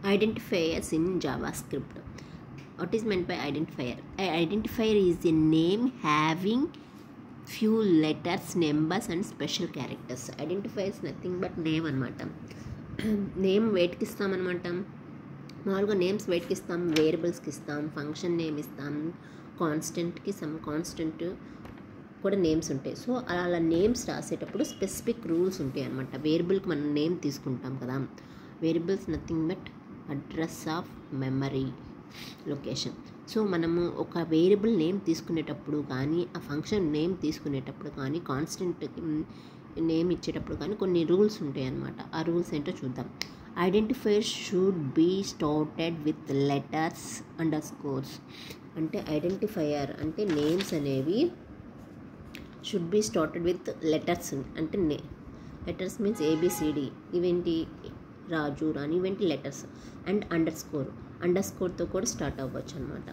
Identifiers in JavaScript. What is meant by identifier? An identifier is a name having few letters, numbers and special characters. Identifier is nothing but name అనమాట. Name వెయిట్కి ఇస్తాం అనమాట. మామూలుగా names వెయిట్కి ఇస్తాం, వేరియబుల్స్కి ఇస్తాం, function name ఇస్తాం, కాన్స్టెంట్కి some constant కూడా names ఉంటాయి. So అలా నేమ్స్ రాసేటప్పుడు స్పెసిఫిక్ రూల్స్ ఉంటాయి అనమాట. వేరియబుల్కి మనం నేమ్ తీసుకుంటాం కదా, variables nothing but address of memory location. So మనము ఒక వేరియబుల్ నేమ్ తీసుకునేటప్పుడు కానీ, ఆ ఫంక్షన్ నేమ్ తీసుకునేటప్పుడు కానీ, కాన్స్టెంట్ నేమ్ ఇచ్చేటప్పుడు కానీ కొన్ని రూల్స్ ఉంటాయి అన్నమాట. ఆ రూల్స్ ఏంటో చూద్దాం. Identifier should be started with letters underscores. అంటే ఐడెంటిఫైయర్ అంటే నేమ్స్ అనేవి should be started with letters. అంటే లెటర్స్ మీన్స్ ఏబిసిడి, ఇవేంటి రాజు రాని, ఇవేంటి లెటర్స్. అండ్ అండర్ స్కోర్తో కూడా స్టార్ట్ అవ్వచ్చు అనమాట.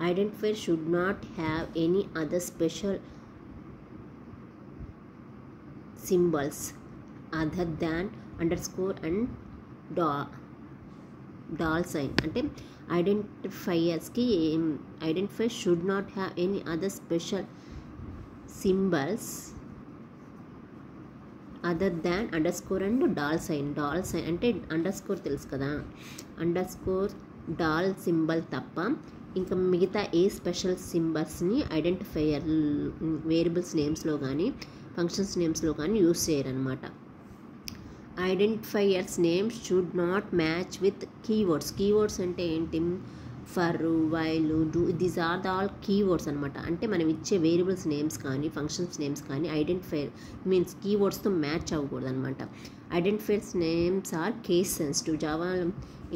Identifier should not have any other special symbols other than underscore and dollar sign. అంటే identifier should not have any other special symbols other than underscore and dollar sign. అంటే underscore తెలుసు కదా, underscore dollar symbol తప్ప ఇంకా మిగతా ఏ special సింబల్స్ని identifier variables నేమ్స్లో కానీ ఫంక్షన్స్ నేమ్స్లో కానీ యూస్ చేయరనమాట. Identifiers names should not match with keywords అంటే ఏంటి? For, while, do, these are the all keywords అనమాట. అంటే మనం ఇచ్చే వేరియబుల్స్ నేమ్స్ కానీ ఫంక్షన్స్ నేమ్స్ కానీ ఐడెంటిఫైర్ మీన్స్ కీవర్డ్స్తో మ్యాచ్ అవ్వకూడదు అనమాట. Identifiers names are case sensitive. Java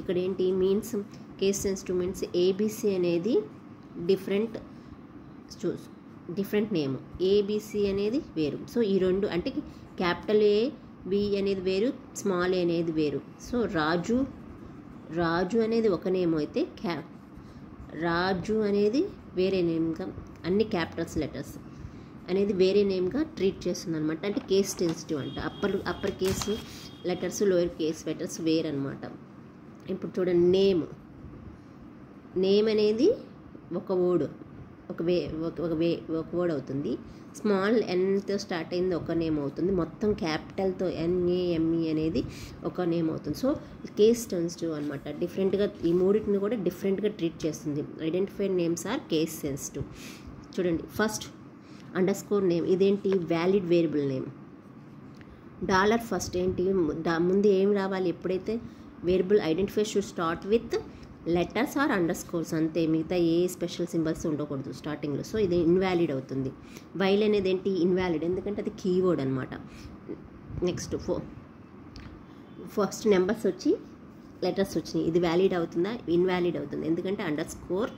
ఇక్కడ ఏంటి means case sensitive means A B C అనేది డిఫరెంట్ నేమ్, ఏబిసి అనేది వేరు. సో ఈ రెండు అంటే క్యాపిటల్ ఏ బి అనేది వేరు, స్మాల్ ఏ అనేది వేరు. సో రాజు అనేది ఒక నేమ్ అయితే రాజు అనేది వేరే నేమ్గా, అన్ని క్యాపిటల్స్ లెటర్స్ అనేది వేరే నేమ్గా ట్రీట్ చేస్తుంది అనమాట. అంటే కేస్ సెన్సిటివ్ అంట. Upper case letters, lower case letters వేరు అనమాట. ఇప్పుడు చూడండి, నేమ్ అనేది ఒక వర్డ్, ఒక వర్డ్ అవుతుంది. స్మాల్ ఎన్తో స్టార్ట్ అయింది ఒక నేమ్ అవుతుంది. మొత్తం క్యాపిటల్తో NAME అనేది ఒక నేమ్ అవుతుంది. సో కేస్ సెన్సిటివ్ అనమాట. డిఫరెంట్గా ఈ మూడింటిని కూడా డిఫరెంట్గా ట్రీట్ చేస్తుంది. Identified names are case sensitive. చూడండి, ఫస్ట్ అండర్ స్కోర్ నేమ్, ఇదేంటి valid variable name. Dollar first ఏంటి, ముందు ఏం రావాలి? ఎప్పుడైతే variable identify should start with letters or underscores అంతే, మిగతా ఏ స్పెషల్ సింబల్స్ ఉండకూడదు స్టార్టింగ్లో. సో ఇది ఇన్వాలిడ్ అవుతుంది. వైల్ అనేది ఏంటి? ఇన్వాలిడ్, ఎందుకంటే అది కీవర్డ్ అనమాట. నెక్స్ట్ ఫస్ట్ నెంబర్స్ వచ్చి లెటర్స్ వచ్చినాయి, ఇది వ్యాలిడ్ అవుతుందా? ఇన్వాలిడ్ అవుతుంది, ఎందుకంటే అండర్ స్కోర్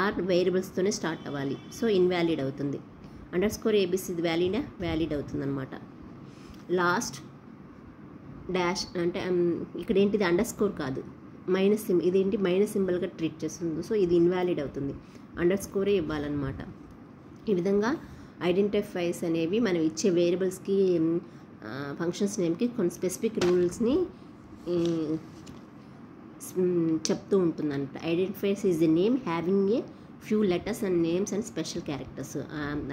ఆర్ వేరియబుల్స్తోనే స్టార్ట్ అవ్వాలి. సో ఇన్వాలిడ్ అవుతుంది. అండర్ స్కోర్ ఏబిసి ఇది వ్యాలిడ్ అవుతుంది అనమాట. లాస్ట్ డాష్ అంటే ఇక్కడ ఏంటిది అండర్ స్కోర్ కాదు, ఇదేంటి మైనస్ సింబల్గా ట్రీట్ చేస్తుంది. సో ఇది ఇన్వాలిడ్ అవుతుంది, అండర్ స్కోరే ఇవ్వాలన్నమాట. ఈ విధంగా ఐడెంటిఫైర్స్ అనేవి మనం ఇచ్చే వేరియబుల్స్కి ఫంక్షన్స్ నేమ్కి కొన్ని స్పెసిఫిక్ రూల్స్ని చెప్తూ ఉంటుందంట. Identifiers is the name having a few letters and names and special characters.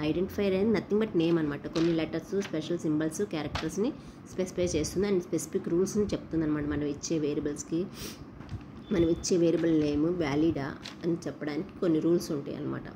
Identifier అనేది నథింగ్ బట్ నేమ్ అనమాట. కొన్ని లెటర్స్, స్పెషల్ సింబల్స్, క్యారెక్టర్స్ని స్పెసిఫై చేస్తుంది అండ్ స్పెసిఫిక్ రూల్స్ని చెప్తుంది అనమాట. మనం ఇచ్చే వేరియబుల్ నేమ్ వ్యాలిడా అని చెప్పడానికి కొన్ని రూల్స్ ఉంటాయి అన్నమాట.